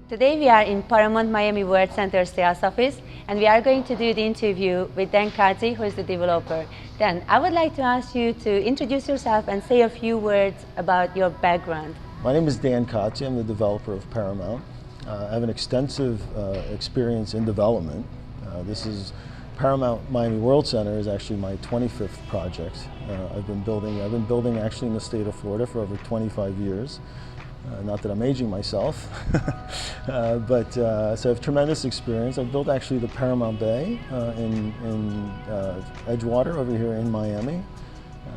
Today we are in Paramount Miami World Center sales office, and we are going to do the interview with Dan Kodsi, who is the developer. Dan, I would like to ask you to introduce yourself and say a few words about your background. My name is Dan Kodsi. I'm the developer of Paramount. I have an extensive experience in development. This is Paramount Miami World Center is actually my 25th project. I've been building actually in the state of Florida for over 25 years. Not that I'm aging myself, but so I have tremendous experience. I've built actually the Paramount Bay in Edgewater over here in Miami.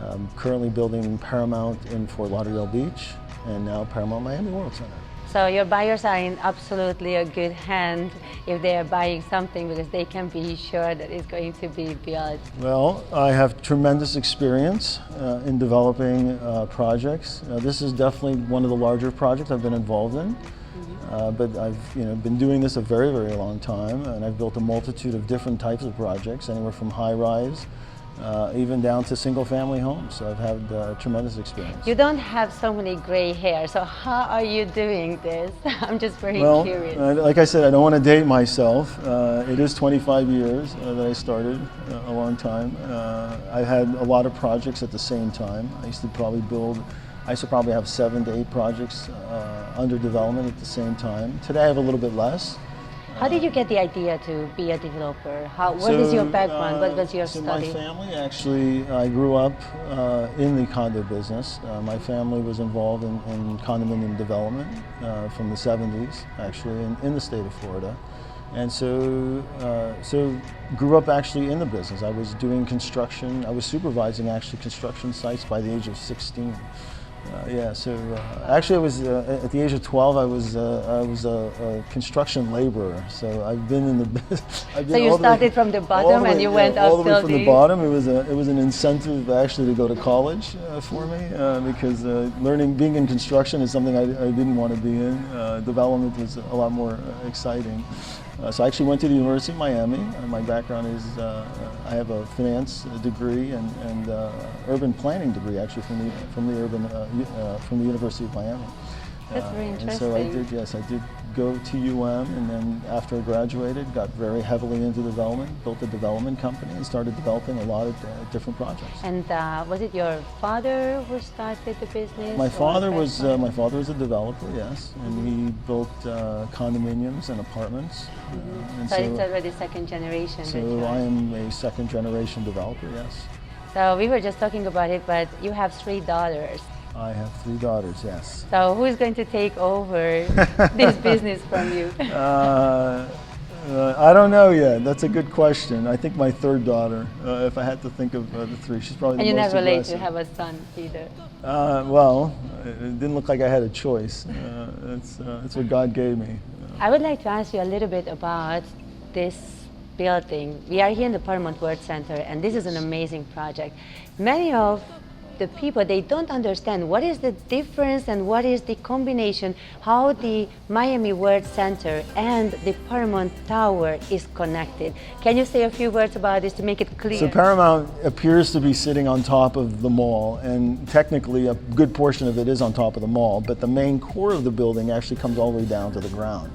I'm currently building Paramount in Fort Lauderdale Beach, and now Paramount Miami World Center. So your buyers are in absolutely a good hand if they are buying something, because they can be sure that it's going to be built. Well, I have tremendous experience in developing projects. This is definitely one of the larger projects I've been involved in. But I've been doing this a very, very long time, and I've built a multitude of different types of projects, anywhere from high-rise even down to single-family homes. So I've had tremendous experience. You don't have so many gray hair, so how are you doing this? I'm just very curious. Like I said, I don't want to date myself. It is 25 years that I started, a long time. I had a lot of projects at the same time. I used to probably have 7 to 8 projects under development at the same time. Today I have a little bit less. How did you get the idea to be a developer? What is your background? What was your study? My family, actually, I grew up in the condo business. My family was involved in condominium development from the 70s, actually, in the state of Florida. And so grew up actually in the business. I was doing construction. I was supervising actually construction sites by the age of 16. Actually, I was at the age of 12. I was a construction laborer. So I've been in the business. So you started from the bottom and you went up all the way from the bottom. It was an incentive actually to go to college for me because being in construction is something I didn't want to be in. Development was a lot more exciting. So I actually went to the University of Miami. My background is I have a finance degree and urban planning degree actually from the University of Miami. That's very interesting. And so I did go to UM, and then after I graduated, got very heavily into development, built a development company, and started developing a lot of different projects. And was it your father who started the business? My father was a developer, yes, and he built condominiums and apartments. So it's already second generation. So I am a second generation developer, yes. So we were just talking about it, but you have 3 daughters. I have 3 daughters, yes. So who is going to take over this business from you? I don't know yet. That's a good question. I think my 3rd daughter, if I had to think of the 3, she's probably the most aggressive. And you're never late to have a son either. Well, it didn't look like I had a choice. It's what God gave me. I would like to ask you a little bit about this building. We are here in the Paramount World Center, and this is an amazing project. Many of the people, they don't understand what is the difference and what is the combination, how the Miami World Center and the Paramount Tower is connected. Can you say a few words about this to make it clear? So Paramount appears to be sitting on top of the mall, and technically a good portion of it is on top of the mall, but the main core of the building actually comes all the way down to the ground.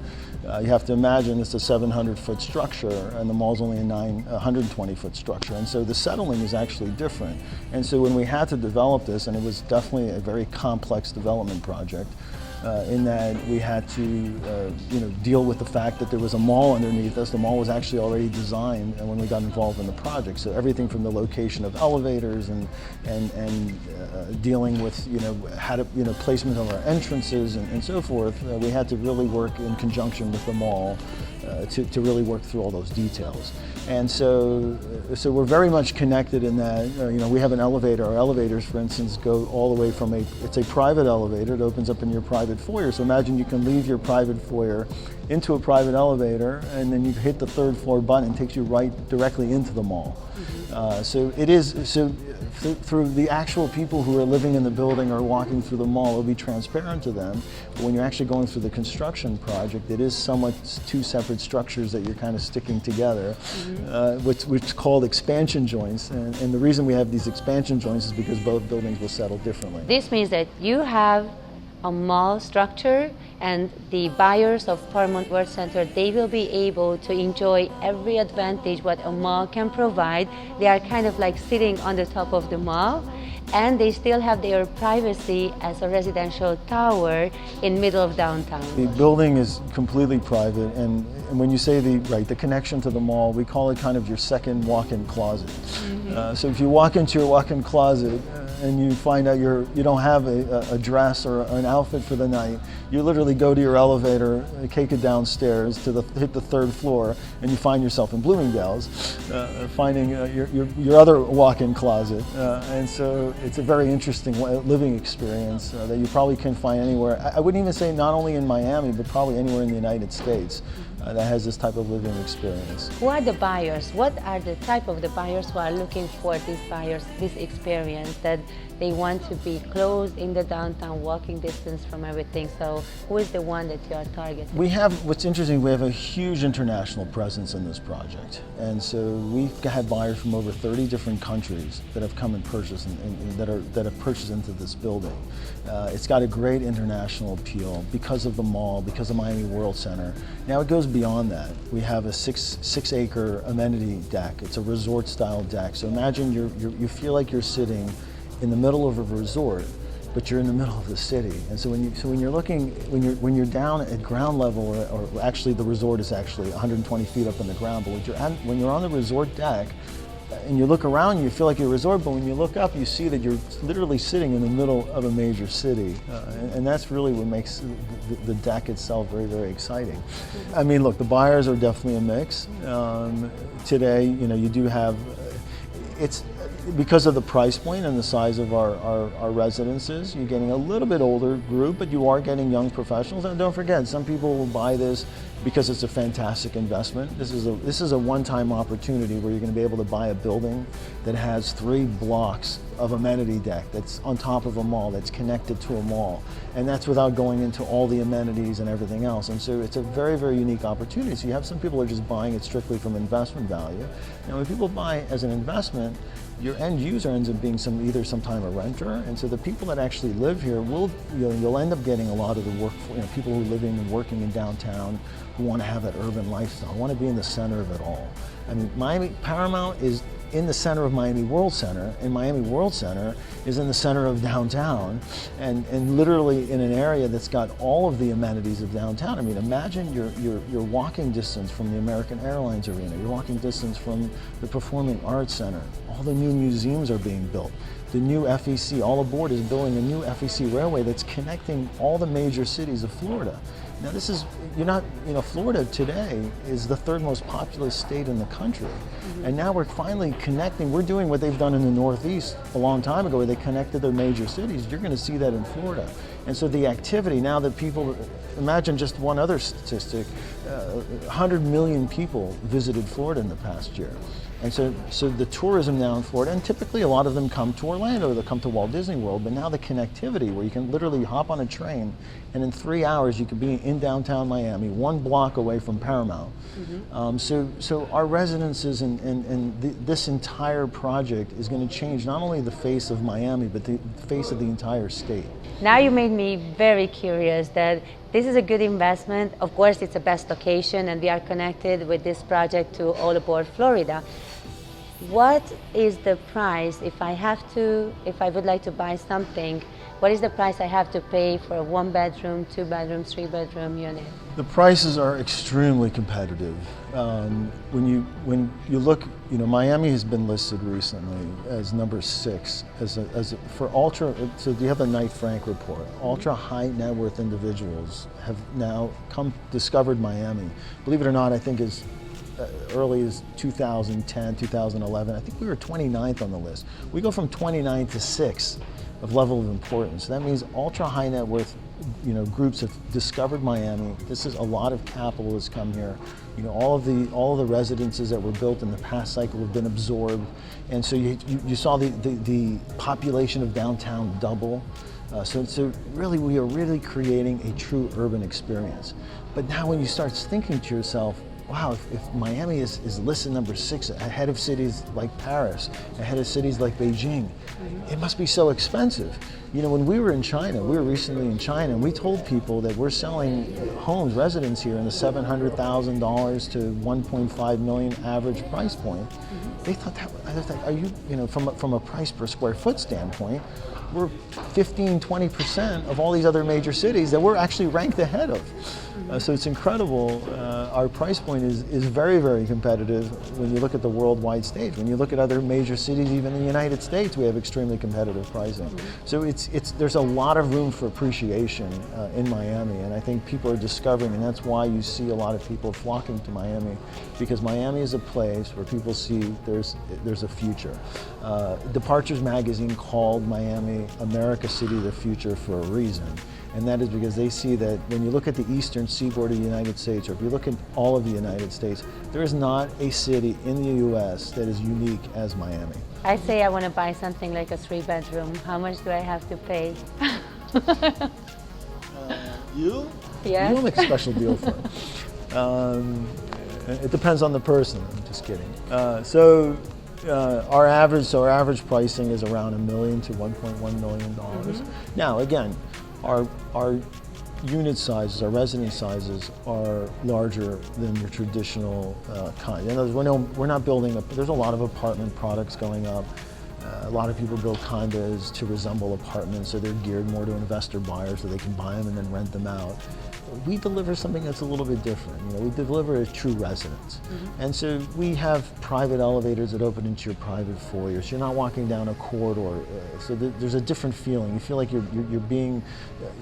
You have to imagine it's a 700-foot structure, and the mall's only a 120-foot structure, and so the settling is actually different. And so when we had to develop this, and it was definitely a very complex development project, in that we had to deal with the fact that there was a mall underneath us. The mall was actually already designed when we got involved in the project. So everything from the location of elevators and dealing with placement of our entrances and so forth, we had to really work in conjunction with the mall to really work through all those details. And so we're very much connected in that, we have an elevator. Our elevators, for instance, go all the way from it's a private elevator. It opens up in your private foyer. So imagine you can leave your private foyer into a private elevator, and then you hit the 3rd floor button, it takes you right directly into the mall. Through the actual people who are living in the building or walking through the mall, it'll be transparent to them. But when you're actually going through the construction project, it is somewhat 2 separate structures that you're kind of sticking together, which is called expansion joints. And the reason we have these expansion joints is because both buildings will settle differently. This means that you have a mall structure And the buyers of Paramount World Center, they will be able to enjoy every advantage what a mall can provide. They are kind of like sitting on the top of the mall, and they still have their privacy as a residential tower in middle of downtown. The building is completely private, and when you say the connection to the mall, we call it kind of your second walk-in closet. So if you walk into your walk-in closet and you find out you don't have a dress or an outfit for the night, you literally go to your elevator, take it downstairs to hit the third floor, and you find yourself in Bloomingdale's, finding your other walk-in closet. And so it's a very interesting living experience that you probably can find anywhere. I wouldn't even say not only in Miami, but probably anywhere in the United States that has this type of living experience. Who are the buyers? What are the type of the buyers who are looking for this experience, that they want to be close in the downtown, walking distance from everything? So who is the one that you are targeting? What's interesting, we have a huge international presence in this project. And so we've had buyers from over 30 different countries that have come and purchased and that have purchased into this building. It's got a great international appeal because of the mall, because of Miami World Center. Now it goes beyond that. We have a six acre amenity deck. It's a resort style deck. So imagine you feel like you're sitting in the middle of a resort, but you're in the middle of the city. And so when you're down at ground level, or actually the resort is actually 120 feet up in the ground, but when you're on the resort deck and you look around, you feel like you're a resort, but when you look up, you see that you're literally sitting in the middle of a major city. And that's really what makes the deck itself very, very exciting. I mean, look, the buyers are definitely a mix. Today, you do have, it's because of the price point and the size of our residences, you're getting a little bit older group, but you are getting young professionals. And don't forget, some people will buy this because it's a fantastic investment. This is a one-time opportunity where you're going to be able to buy a building that has 3 blocks of amenity deck that's on top of a mall, that's connected to a mall, and that's without going into all the amenities and everything else. And so it's a very, very unique opportunity. So you have some people who are just buying it strictly from investment value. Now, when people buy as an investment, your end user ends up being sometime a renter, and so the people that actually live here you'll end up getting a lot of the work, people who are living and working in downtown, who want to have that urban lifestyle, want to be in the center of it all. I mean, Paramount is in the center of Miami World Center, and Miami World Center is in the center of downtown, and literally in an area that's got all of the amenities of downtown. I mean, imagine you're walking distance from the American Airlines Arena, you're walking distance from the Performing Arts Center. All the new museums are being built. The new FEC, All Aboard is building a new FEC railway that's connecting all the major cities of Florida. Now Florida today is the 3rd most populous state in the country. And now we're finally connecting. We're doing what they've done in the Northeast a long time ago, where they connected their major cities. You're going to see that in Florida. And so the activity, now that people, imagine just one other statistic, 100 million people visited Florida in the past year. And so the tourism now in Florida, and typically a lot of them come to Orlando, they'll come to Walt Disney World, but now the connectivity where you can literally hop on a train and in 3 hours you could be in downtown Miami, 1 block away from Paramount. So our residences and this entire project is going to change not only the face of Miami, but the face of the entire state. Now you made me very curious that this is a good investment. Of course, it's the best location, and we are connected with this project to All Aboard Florida. What is the price if I would like to buy something? What is the price I have to pay for a 1-bedroom, 2-bedroom, 3-bedroom unit? The prices are extremely competitive. When you look, Miami has been listed recently as number 6 for ultra. So you have the Knight Frank report. Ultra high net worth individuals have now discovered Miami. Believe it or not, I think as early as 2010, 2011. I think we were 29th on the list. We go from 29 to 6 of level of importance. That means ultra high net worth groups have discovered Miami. This is a lot of capital has come here. All of the residences that were built in the past cycle have been absorbed, and so you saw the population of downtown double. So really, we are really creating a true urban experience. But now when you start thinking to yourself, wow, if Miami is listed number 6 ahead of cities like Paris, ahead of cities like Beijing, it must be so expensive. You know, when we were in China, we were recently in China, and we told people that we're selling homes, residents here in the $700,000 to $1.5 million average price point. They thought that, I was like, are you, you know, from a price per square foot standpoint, we're 15-20% of all these other major cities that we're actually ranked ahead of. So it's incredible. Our price point is very, very competitive when you look at the worldwide stage. When you look at other major cities, even in the United States, we have extremely competitive pricing. So there's a lot of room for appreciation in Miami, and I think people are discovering, and that's why you see a lot of people flocking to Miami, because Miami is a place where people see there's a future. Departures magazine called Miami America's City of the Future for a reason. And that is because they see that when you look at the eastern seaboard of the United States, or if you look at all of the United States, there is not a city in the U.S. that is unique as Miami. I say I want to buy something like a 3-bedroom. How much do I have to pay? You? Yes. You'll make a special deal for it. It depends on the person. I'm just kidding. Our average pricing is around $1 million to $1.1 million. Now, again, our unit sizes, our residence sizes are larger than your traditional kind. In other words, we're not building there's a lot of apartment products going up. A lot of people build condos to resemble apartments, so they're geared more to investor buyers so they can buy them and then rent them out. We deliver something that's a little bit different. You know, we deliver a true residence. And so we have private elevators that open into your private foyer, so you're not walking down a corridor. So there's a different feeling. You feel like you're being,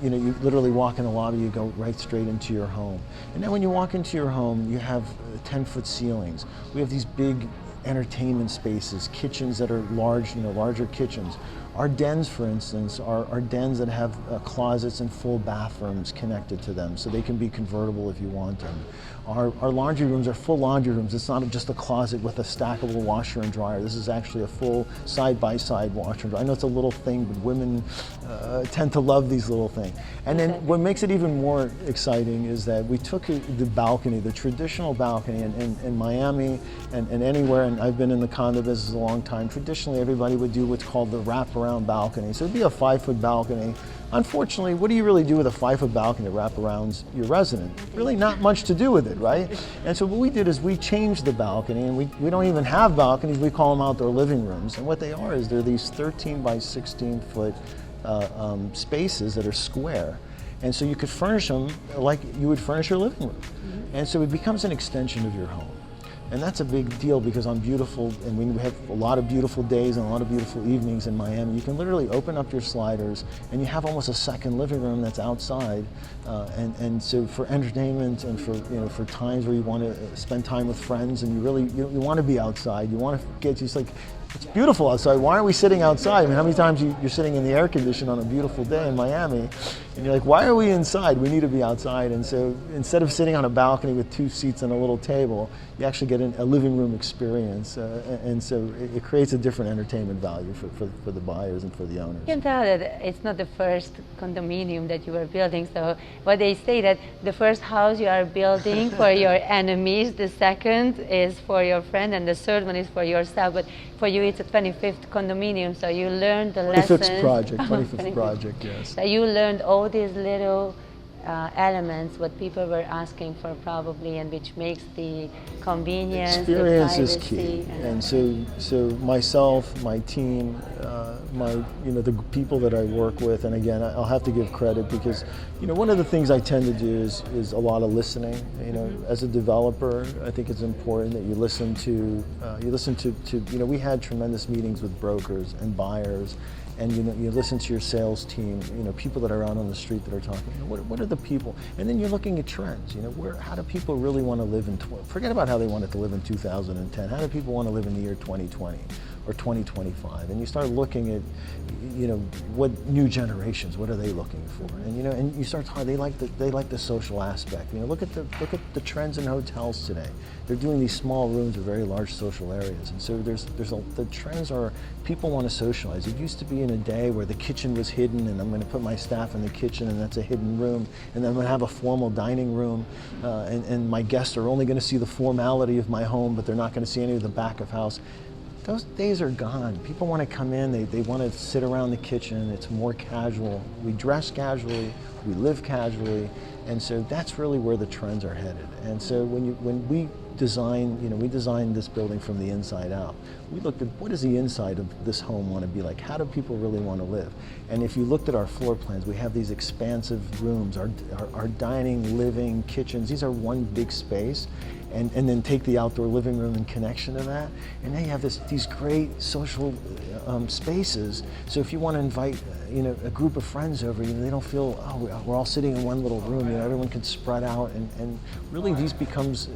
you know, you literally walk in the lobby, you go right straight into your home. And then when you walk into your home, you have 10-foot ceilings. We have these big entertainment spaces, kitchens that are large, you know, larger kitchens. Our dens, for instance, are dens that have closets and full bathrooms connected to them, so they can be convertible if you want them. Our laundry rooms are full laundry rooms. It's not just a closet with a stackable washer and dryer. This is actually a full side-by-side washer and dryer. I know it's a little thing, but women tend to love these little things. And then what makes it even more exciting is that we took the balcony, the traditional balcony in Miami and anywhere, and I've been in the condo business a long time, traditionally everybody would do what's called the wraparound balcony. So it'd be a 5-foot balcony. Unfortunately, what do you really do with a 5-foot balcony that wraps around your resident? Really not much to do with it, right? And so what we did is we changed the balcony, and we don't even have balconies, we call them outdoor living rooms. And what they are is they're these 13 by 16 foot spaces that are square. And so you could furnish them like you would furnish your living room. And so it becomes an extension of your home. And that's a big deal because on beautiful, and we have a lot of beautiful days and a lot of beautiful evenings in Miami, you can literally open up your sliders and you have almost a second living room that's outside. And so for entertainment and for times where you want to spend time with friends and you want to be outside, you want to get just like, it's beautiful outside. Why aren't we sitting outside? I mean, how many times you're sitting in the air condition on a beautiful day in Miami, and you're like, why are we inside? We need to be outside. And so instead of sitting on a balcony with 2 seats and a little table, you actually get a living room experience. And so it creates a different entertainment value for the buyers and for the owners. You can tell that it's not the first condominium that you are building. So what they say that the first house you are building for your enemies, the second is for your friend, and the third one is for yourself. But for you, it's a 25th condominium, so you learned the lessons. 25th project, yes. So you learned all these little elements, what people were asking for probably, and which makes the convenience, experience the is key. And so myself, my team, the people that I work with, and again, I'll have to give credit because, one of the things I tend to do is a lot of listening. As a developer, I think it's important that you listen to, we had tremendous meetings with brokers and buyers, and you listen to your sales team, people that are out on the street that are talking, what are the people, and then you're looking at trends, how do people really want to live forget about how they wanted to live in 2010, how do people want to live in the year 2020? or 2025, and you start looking at, what new generations, what are they looking for, and you start talking. They like the social aspect. Look at the trends in hotels today. They're doing these small rooms with very large social areas, and so the trends are people want to socialize. It used to be in a day where the kitchen was hidden, and I'm going to put my staff in the kitchen, and that's a hidden room, and then I'm going to have a formal dining room, and my guests are only going to see the formality of my home, but they're not going to see any of the back of house. Those days are gone. People want to come in, they want to sit around the kitchen. It's more casual. We dress casually, we live casually, and so that's really where the trends are headed. And so when we design, we designed this building from the inside out. We looked at what does the inside of this home want to be like? How do people really want to live? And if you looked at our floor plans, we have these expansive rooms, our dining, living, kitchens. These are one big space. And then take the outdoor living room in connection to that. And now you have these great social spaces. So if you want to invite a group of friends over, they don't feel, oh, we're all sitting in one little room. Everyone can spread out, and really these becomes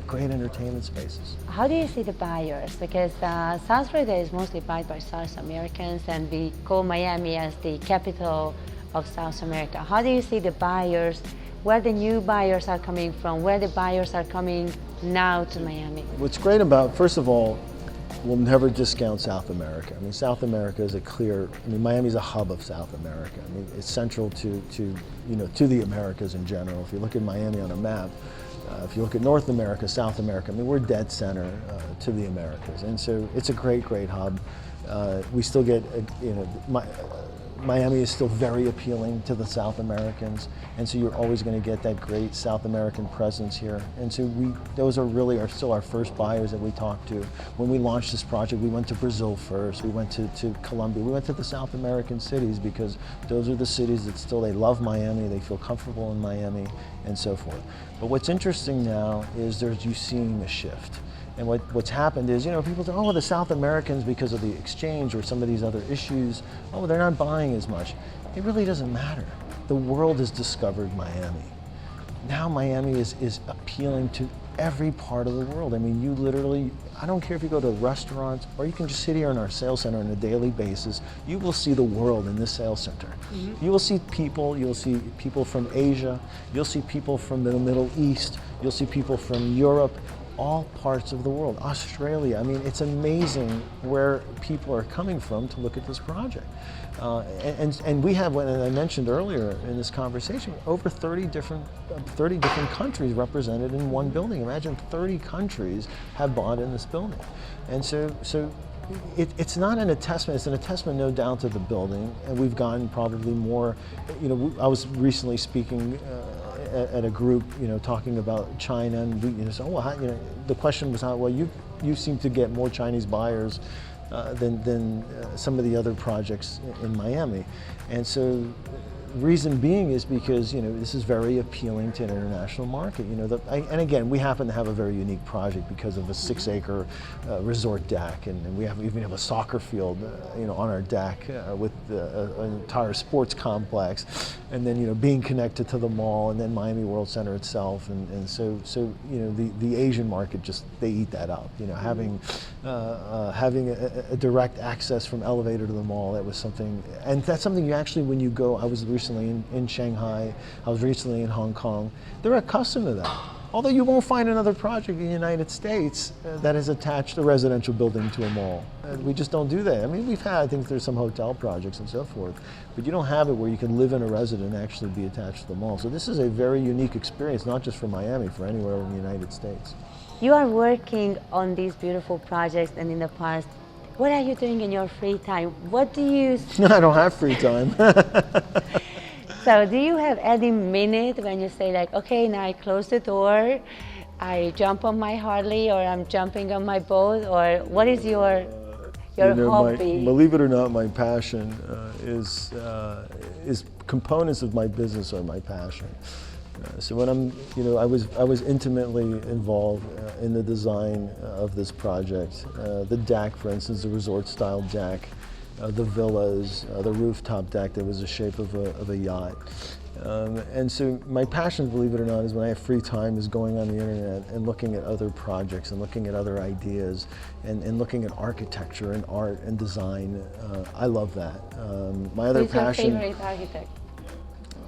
great entertainment spaces. How do you see the buyers? Because South Florida is mostly bought by South Americans, and we call Miami as the capital of South America. How do you see the buyers? Where the new buyers are coming from? Where the buyers are coming now to Miami? What's great about, first of all, we'll never discount South America. South America is Miami's a hub of South America. It's central to the Americas in general. If you look at Miami on a map, if you look at North America, South America, we're dead center to the Americas. And so it's a great, great hub. We still get, Miami is still very appealing to the South Americans, and so you're always going to get that great South American presence here. And so those are really still our first buyers that we talk to. When we launched this project, we went to Brazil first, we went to Colombia, we went to the South American cities because those are the cities that they love Miami, they feel comfortable in Miami, and so forth. But what's interesting now is you seeing a shift. And what's happened is, people say, oh, the South Americans, because of the exchange or some of these other issues, oh, they're not buying as much. It really doesn't matter. The world has discovered Miami. Now Miami is appealing to every part of the world. You literally, I don't care if you go to restaurants or you can just sit here in our sales center on a daily basis, you will see the world in this sales center. Mm-hmm. You'll see people from Asia, you'll see people from the Middle East, you'll see people from Europe, all parts of the world. Australia, it's amazing where people are coming from to look at this project. And we have, as I mentioned earlier in this conversation, over 30 different countries represented in one building. Imagine 30 countries have bought in this building. And so it's not an attestment, it's an attestment no doubt to the building, and we've gotten probably more, I was recently speaking at a group, talking about China, and the question was you seem to get more Chinese buyers than some of the other projects in Miami, and so reason being is because this is very appealing to an international market. And again, we happen to have a very unique project because of a 6-acre resort deck, and we even have a soccer field, on our deck with an entire sports complex, and then being connected to the mall, and then Miami World Center itself, and so the Asian market they eat that up. Having a direct access from elevator to the mall, that was something, and that's something you actually, when you go, I was recently in Shanghai, I was recently in Hong Kong, they're accustomed to that. Although you won't find another project in the United States that has attached a residential building to a mall. We just don't do that. We've had, I think there's some hotel projects and so forth, but you don't have it where you can live in a residence and actually be attached to the mall. So this is a very unique experience, not just for Miami, for anywhere in the United States. You are working on these beautiful projects, and in the past, what are you doing in your free time? What do you... I don't have free time. So do you have any minute when you say okay, now I close the door, I jump on my Harley, or I'm jumping on my boat, or what is your hobby? Believe it or not, my passion is components of my business are my passion. So when I was intimately involved in the design of this project. The deck, for instance, the resort-style deck, the villas, the rooftop deck that was the shape of a yacht. And so my passion, believe it or not, is when I have free time is going on the internet and looking at other projects and looking at other ideas and looking at architecture and art and design. I love that. My other Who's your passion. favorite architect?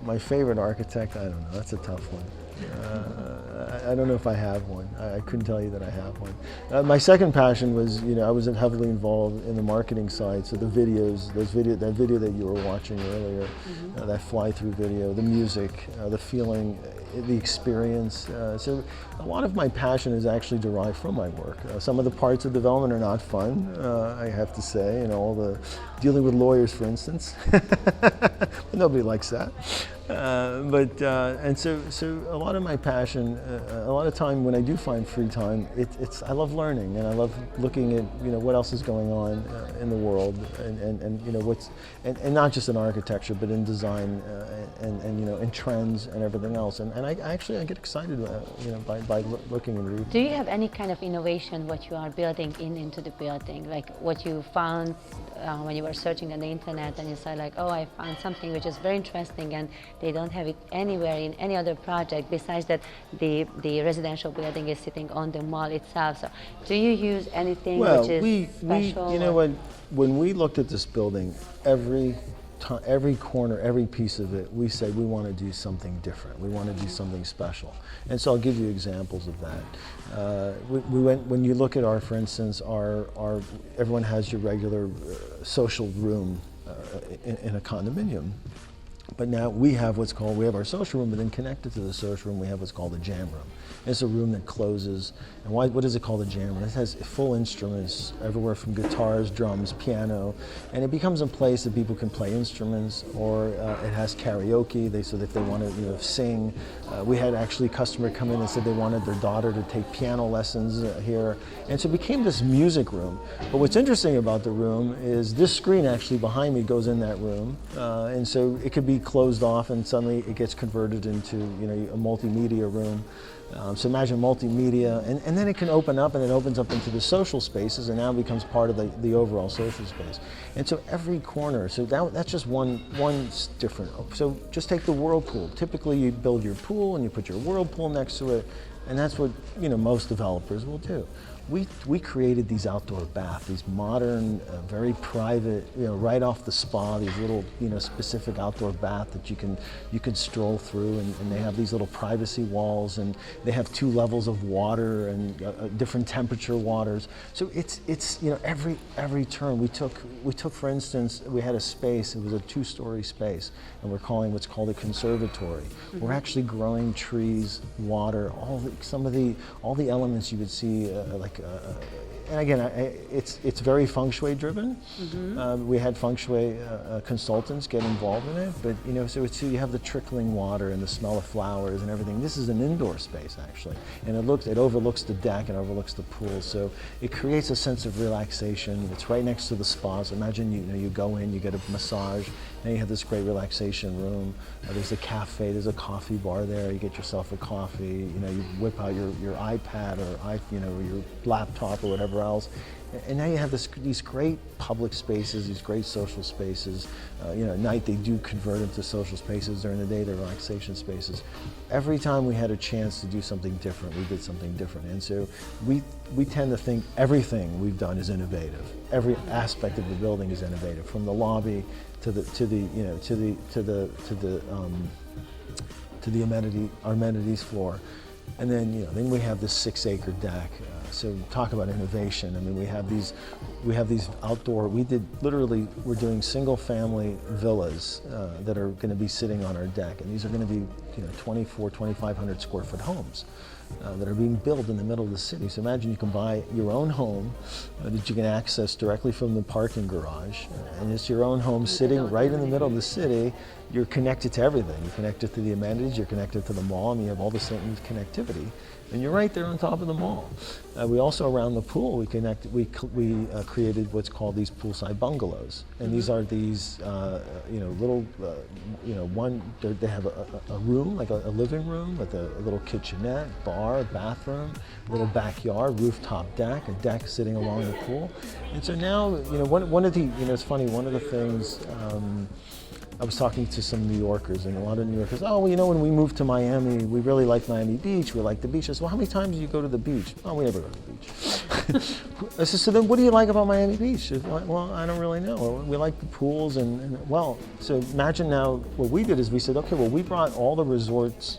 My favorite architect, I don't know, that's a tough one. I don't know if I have one. I couldn't tell you that I have one. My second passion was, I was heavily involved in the marketing side, so the videos, that video that you were watching earlier, that fly-through video, the music, the feeling, the experience. So a lot of my passion is actually derived from my work. Some of the parts of development are not fun, I have to say, all the dealing with lawyers, for instance. Nobody likes that. And so a lot of my passion, a lot of time when I do find free time, I love learning and I love looking at what else is going on in the world and not just in architecture but in design and in trends and everything else. And I get excited by looking and reading. Do you have any kind of innovation what you are building into the building, like what you found when you were searching on the internet and you said like, oh, I found something which is very interesting and they don't have it anywhere in any other project besides that the residential building is sitting on the mall itself. So do you use anything which is special? You know what, when we looked at this building, every corner, every piece of it, we said we want to do something different. We want to do something special. And so I'll give you examples of that. When you look at for instance, everyone has your regular social room in a condominium. But now we have our social room, but then connected to the social room, we have what's called a jam room. It's a room that closes. And what is it called a jam room? It has full instruments, everywhere from guitars, drums, piano, and it becomes a place that people can play instruments, or it has karaoke, so that if they want to sing. We had actually a customer come in and said they wanted their daughter to take piano lessons here. And so it became this music room. But what's interesting about the room is this screen actually behind me goes in that room. And so it could be closed off and suddenly it gets converted into a multimedia room. So imagine multimedia, and then it can open up and it opens up into the social spaces and now becomes part of the overall social space. And so every corner, so that's just one different. So just take the whirlpool. Typically you build your pool and you put your whirlpool next to it, and that's what most developers will do. We created these outdoor baths, these modern, very private, right off the spa, these little, specific outdoor bath that you can stroll through, and they have these little privacy walls, and they have 2 levels of water and different temperature waters. So it's every turn we took, for instance, we had a space. It was a 2-story space, and we're calling what's called a conservatory. We're actually growing trees, water, all the elements you would see and again, it's very feng shui driven. We had feng shui consultants get involved in it, but so you have the trickling water and the smell of flowers and everything. This is an indoor space actually, and it overlooks the deck and overlooks the pool, so it creates a sense of relaxation. It's right next to the spa. So imagine you go in, you get a massage, and you have this great relaxation room. There's a cafe, there's a coffee bar there. You get yourself a coffee. You whip out your iPad or your laptop or whatever else, and now you have these great public spaces, these great social spaces. At night they do convert into social spaces. During the day they're relaxation spaces. Every time we had a chance to do something different, we did something different, and so we tend to think everything we've done is innovative. Every aspect of the building is innovative, from the lobby to the amenities floor, and then we have this 6-acre deck. So talk about innovation. I mean, we have these outdoor. We're doing single-family villas that are going to be sitting on our deck, and these are going to be 2,500 square foot homes that are being built in the middle of the city. So imagine you can buy your own home that you can access directly from the parking garage, and it's your own home sitting right in the middle of the city. You're connected to everything. You're connected to the amenities, you're connected to the mall, and you have all the same connectivity. And you're right there on top of the mall. We also, around the pool, we created what's called these poolside bungalows. And these are these, little, they have a room, like a living room with a little kitchenette, bar, bathroom, little backyard, rooftop deck, a deck sitting along the pool. And so now, one of the, it's funny, one of the things, I was talking to some New Yorkers, and a lot of New Yorkers, oh, well, you know, when we moved to Miami, we really like Miami Beach, we like the beach. I said, well, how many times do you go to the beach? Oh, we never go to the beach. I said, so then what do you like about Miami Beach? She said, well, I don't really know. We like the pools, and well, so imagine now, what we did is we said, okay, well, we brought all the resorts,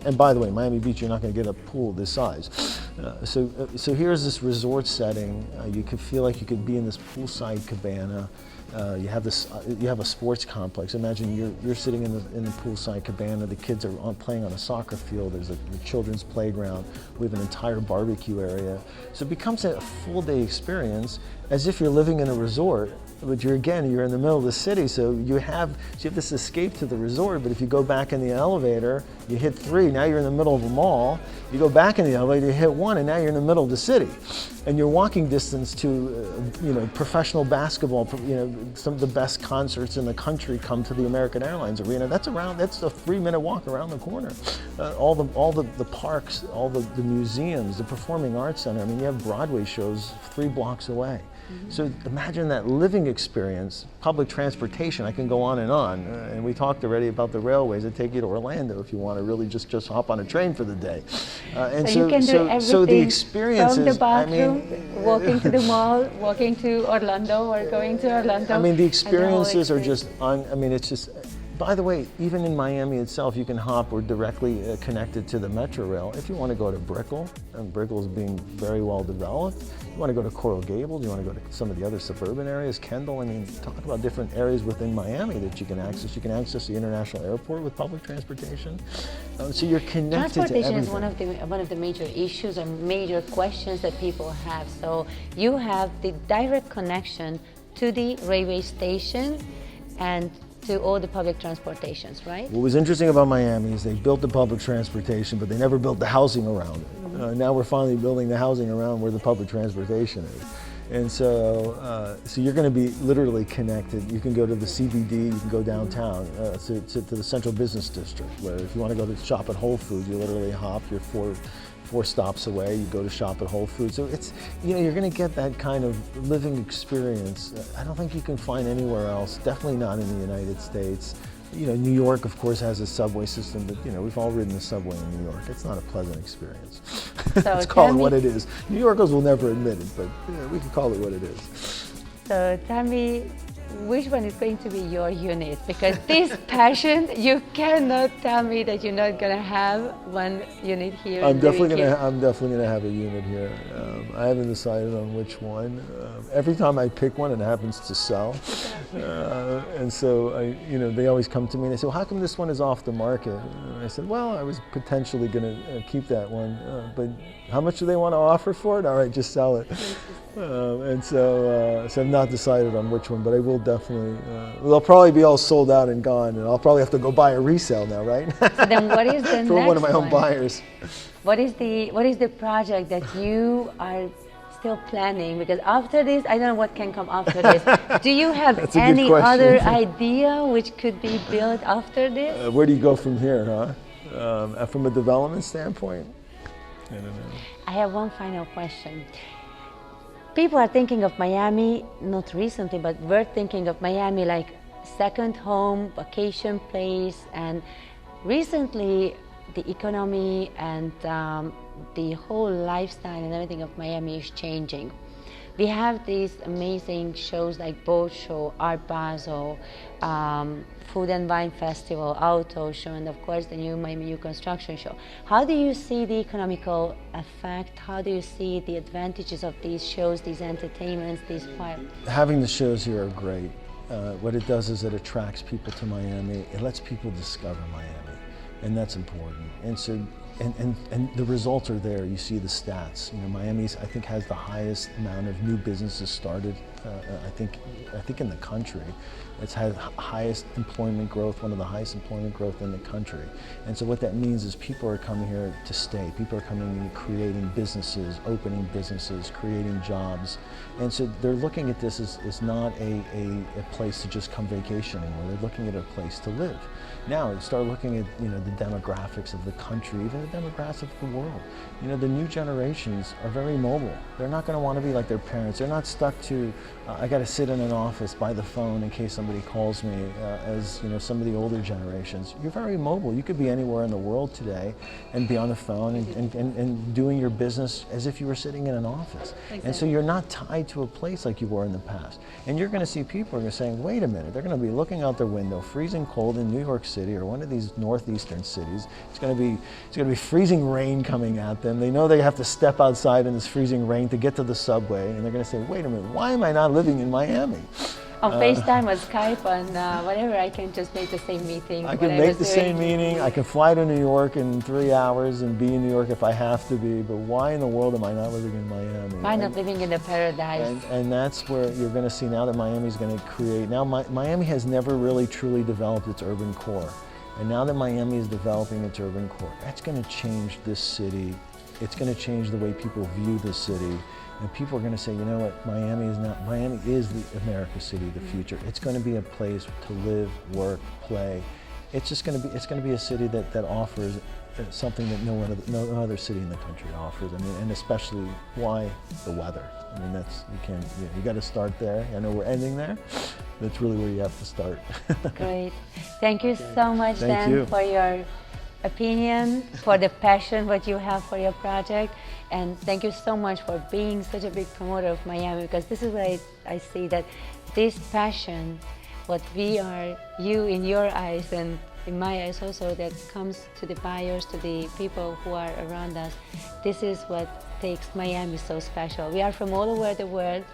and by the way, Miami Beach, you're not going to get a pool this size. So here's this resort setting. You could feel like you could be in this poolside cabana. You have a sports complex. Imagine you're sitting in the poolside cabana. The kids are playing on a soccer field. There's a children's playground. We have an entire barbecue area. So it becomes a full day experience, as if you're living in a resort. But you're in the middle of the city, so you have this escape to the resort. But if you go back in the elevator, you hit 3. Now you're in the middle of a mall. You go back in the elevator, you hit 1, and now you're in the middle of the city. And you're walking distance to, professional basketball. Some of the best concerts in the country come to the American Airlines Arena. That's a 3-minute walk around the corner. All the parks, all the museums, the Performing Arts Center. I mean, you have Broadway shows 3 blocks away. So imagine that living experience. Public transportation, I can go on, and we talked already about the railways that take you to Orlando if you want to really just hop on a train for the day. You can do everything so the experience from the is, bathroom, walking to the mall, walking to Orlando, or going to Orlando. I mean, the experiences are just it's just. By the way, even in Miami itself, you can hop or directly connected to the Metro Rail. If you want to go to Brickell, and Brickell is being very well developed. You want to go to Coral Gables, you want to go to some of the other suburban areas, Kendall. I mean, talk about different areas within Miami that you can access. You can access the international airport with public transportation. So you're connected to everything. Transportation is one of the major issues or major questions that people have. So you have the direct connection to the railway station and to all the public transportations, right? What was interesting about Miami is they built the public transportation, but they never built the housing around it. Now we're finally building the housing around where the public transportation is. And so you're going to be literally connected. You can go to the CBD, you can go downtown to the Central Business District, where if you want to go to shop at Whole Foods, you literally hop, you're four stops away, you go to shop at Whole Foods. So it's, you're going to get that kind of living experience. I don't think you can find anywhere else, definitely not in the United States. New York, of course, has a subway system, but we've all ridden the subway in New York. It's not a pleasant experience. Let's call it what it is. New Yorkers will never admit it, but we can call it what it is. So tell me, which one is going to be your unit? Because this passion, you cannot tell me that you're not going to have one unit here. I'm definitely going to have a unit here. I haven't decided on which one. Every time I pick one, it happens to sell. And so, they always come to me and they say, well, how come this one is off the market? And I said, well, I was potentially going to keep that one, but how much do they want to offer for it? All right, just sell it. And so I've not decided on which one, but I will definitely. They'll probably be all sold out and gone, and I'll probably have to go buy a resale now, right? So then, what is the for next one of my own buyers? What is the project that you are still planning? Because after this, I don't know what can come after this. Do you have any other idea which could be built after this? Where do you go from here, huh? From a development standpoint? I don't know. I have one final question. People are thinking of Miami, not recently, but we're thinking of Miami like second home, vacation place, and recently the economy and the whole lifestyle and everything of Miami is changing. We have these amazing shows like Boat Show, Art Basel, Food and Wine Festival, Auto Show, and of course the new Miami New Construction Show. How do you see the economical effect? How do you see the advantages of these shows, these entertainments, these five? Having the shows here are great. What it does is it attracts people to Miami. It lets people discover Miami, and that's important. And so, and the results are there. You see the stats. Miami, I think, has the highest amount of new businesses started. I think in the country. It's had highest employment growth, one of the highest employment growth in the country. And so what that means is people are coming here to stay. People are coming and creating businesses, opening businesses, creating jobs. And so they're looking at this as not a place to just come vacation anymore. They're looking at a place to live. Now, start looking at the demographics of the country, even the demographics of the world. You know, the new generations are very mobile. They're not going to want to be like their parents. They're not stuck to, I got to sit in an office by the phone in case somebody calls me, as you know, some of the older generations. You're very mobile. You could be anywhere in the world today and be on the phone and doing your business as if you were sitting in an office. Exactly. And so you're not tied to a place like you were in the past. And you're going to see people who are saying, wait a minute, they're going to be looking out their window, freezing cold in New York City or one of these northeastern cities. It's going to be freezing rain coming at them. They know they have to step outside in this freezing rain to get to the subway, and they're going to say, wait a minute, why am I not living in Miami? On FaceTime or Skype, on whatever, I can just make the same meeting. I can make the same meeting. I can fly to New York in 3 hours and be in New York if I have to be, but why in the world am I not living in Miami? Why not living in the paradise? And that's where you're going to see now that Miami's going to create. Now Miami has never really truly developed its urban core. And now that Miami is developing its urban core, that's going to change this city. It's going to change the way people view the city. And people are going to say, you know what, Miami is the America city of the future. It's going to be a place to live, work, play. It's just going to be a city that offers something that no other city in the country offers. I mean, and especially why the weather. I mean, you got to start there. I know we're ending there. That's really where you have to start. Great. Thank you so much, Dan, for your opinion, for the passion what you have for your project, and thank you so much for being such a big promoter of Miami, because this is where I see that this passion, what we are, you in your eyes and in my eyes also, that comes to the buyers, to the people who are around us. This is what takes Miami so special. We are from all over the world,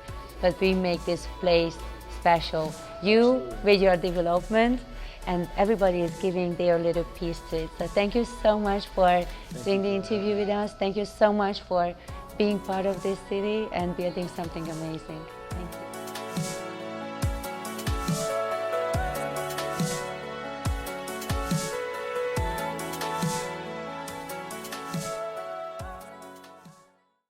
but we make this place special. You with your development, and everybody is giving their little piece to it. So thank you so much for doing the interview with us. Thank you so much for being part of this city and building something amazing.